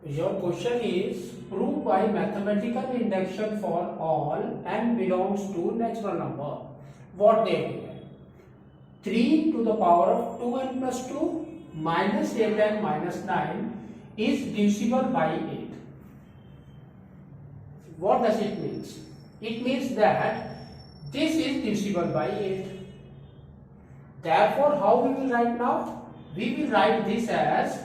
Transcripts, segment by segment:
Your question is prove by mathematical induction for all n belongs to natural number. What they are given? 3 to the power of 2n plus 2 minus 8n minus 9 is divisible by 8. What does it mean? It means that this is divisible by 8. Therefore, how we will write now? We will write this as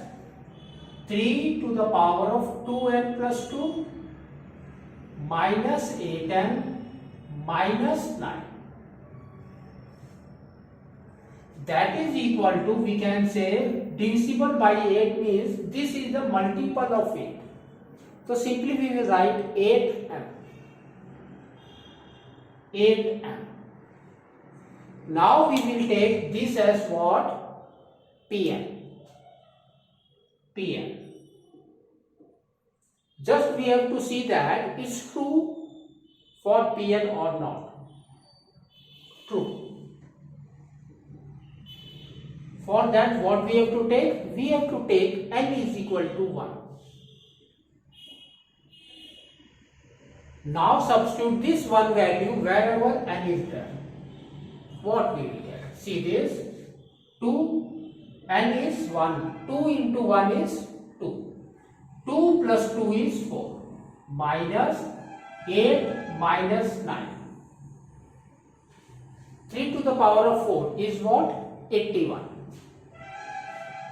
3 to the power of 2n plus 2 minus 8n minus 9. That is equal to, we can say, divisible by 8 means this is the multiple of 8. So simply we will write 8m. 8m. Now we will take this as what? Pn. Pn. Just we have to see that it's true for Pn or not. True. For that, what we have to take? We have to take n is equal to 1. Now substitute this one value wherever n is there. What we will get? See this. 2, n is 1. 2 into 1 is 2. 2 plus 2 is 4. Minus 8 minus 9. 3 to the power of 4 is what? 81.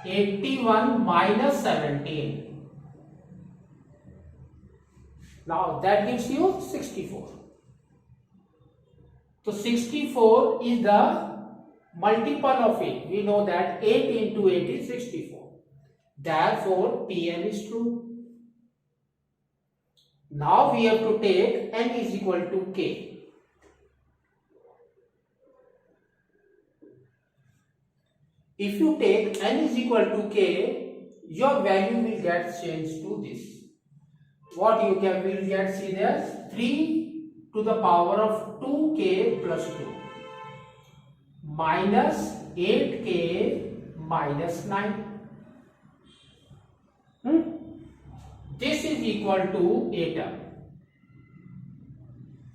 81 minus 17. Now that gives you 64. So 64 is the multiple of 8. We know that 8 into 8 is 64. Therefore, Pn is true. Now we have to take n is equal to k. If you take n is equal to k, your value will get changed to this. What you will get, see this, 3 to the power of 2k plus 2 minus 8k minus 9. This is equal to 8m.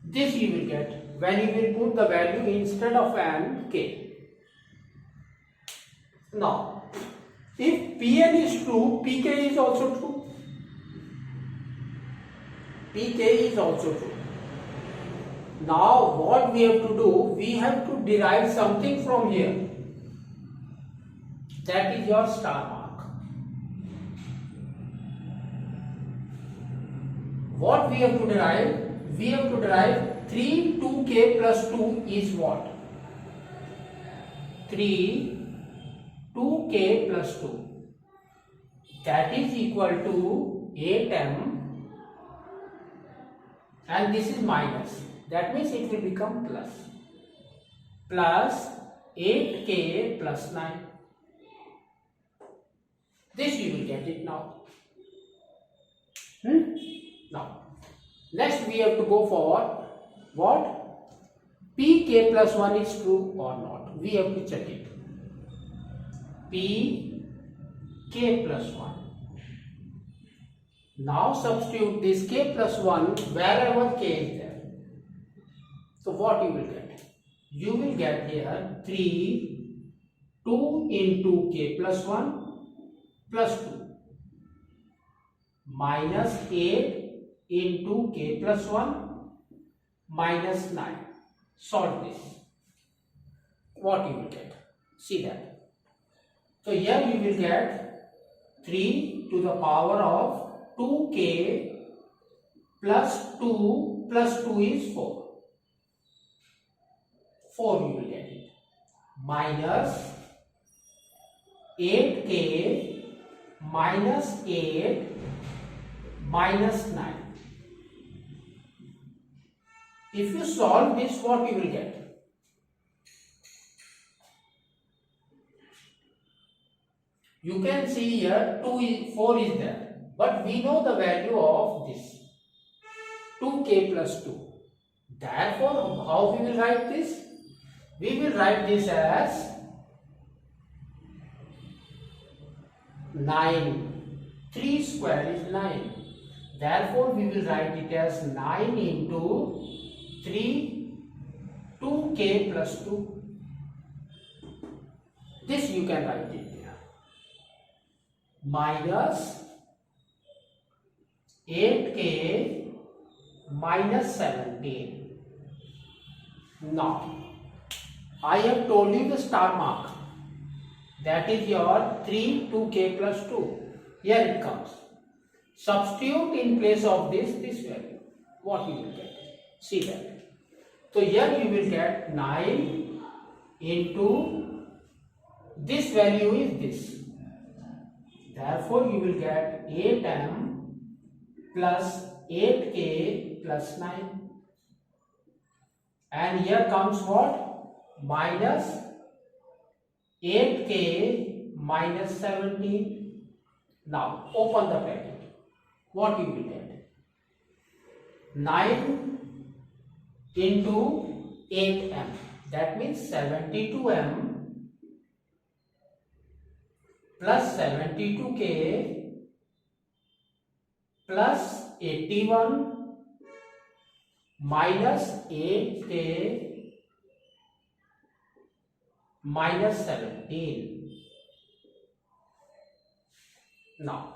This you will get when you will put the value instead of n, k. Now, if Pn is true, Pk is also true. Pk is also true. Now, what we have to do? We have to derive something from here. That is your star mark. What we have to derive? We have to derive 3 2k plus 2 is what? 3 2k plus 2. That is equal to 8m. And this is minus. That means it will become plus. Plus 8k plus 9. This you will get it now. Now, next we have to go for what? Pk plus 1 is true or not. We have to check it. Pk plus 1. Now substitute this k plus 1 wherever k is there. So what you will get? You will get here 3, 2 into k plus 1 plus 2 minus 8 into k plus 1 minus 9. Solve this. What you will get? See that. So here you will get 3 to the power of 2k plus 2 is 4. 4 you will get it. Minus 8k minus 8 minus 9. If you solve this, what you will get? You can see here 4 is there, but we know the value of this 2k plus 2. Therefore, how we will write this? We will write this as 9 3 square is 9. Therefore, we will write it as 9 into 3, 2k plus 2. This you can write it here. Minus 8k minus 17. Now, I have told you the star mark. That is your 3, 2k plus 2. Here it comes. Substitute in place of this value. What you will get? See that. So here you will get 9 into this value is this. Therefore you will get 8m plus 8k plus 9. And here comes what? Minus 8k minus 17. Now open the bracket. What you will get? 9 into 8m. That means 72m plus 72k plus 81 minus 8k minus 17. Now,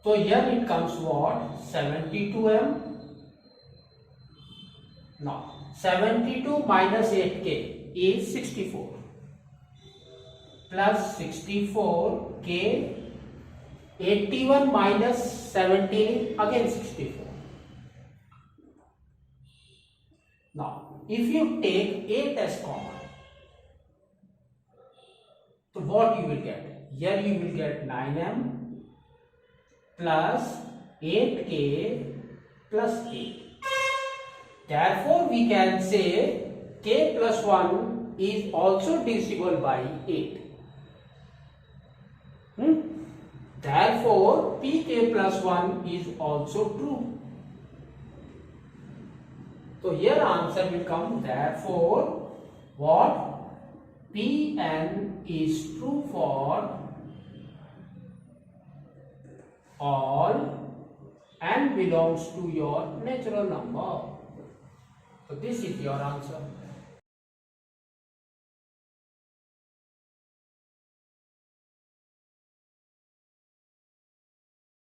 so here it comes what? 72m. Now, 72 minus 8k is 64 plus 64k, 81 minus 17 again 64. Now, if you take 8 as common, so what you will get? Here you will get 9m plus 8k plus 8. Therefore, we can say k plus 1 is also divisible by 8. Therefore, pk plus 1 is also true. So, here answer will come. Therefore, what? Pn is true for all n belongs to your natural number. So this is your answer.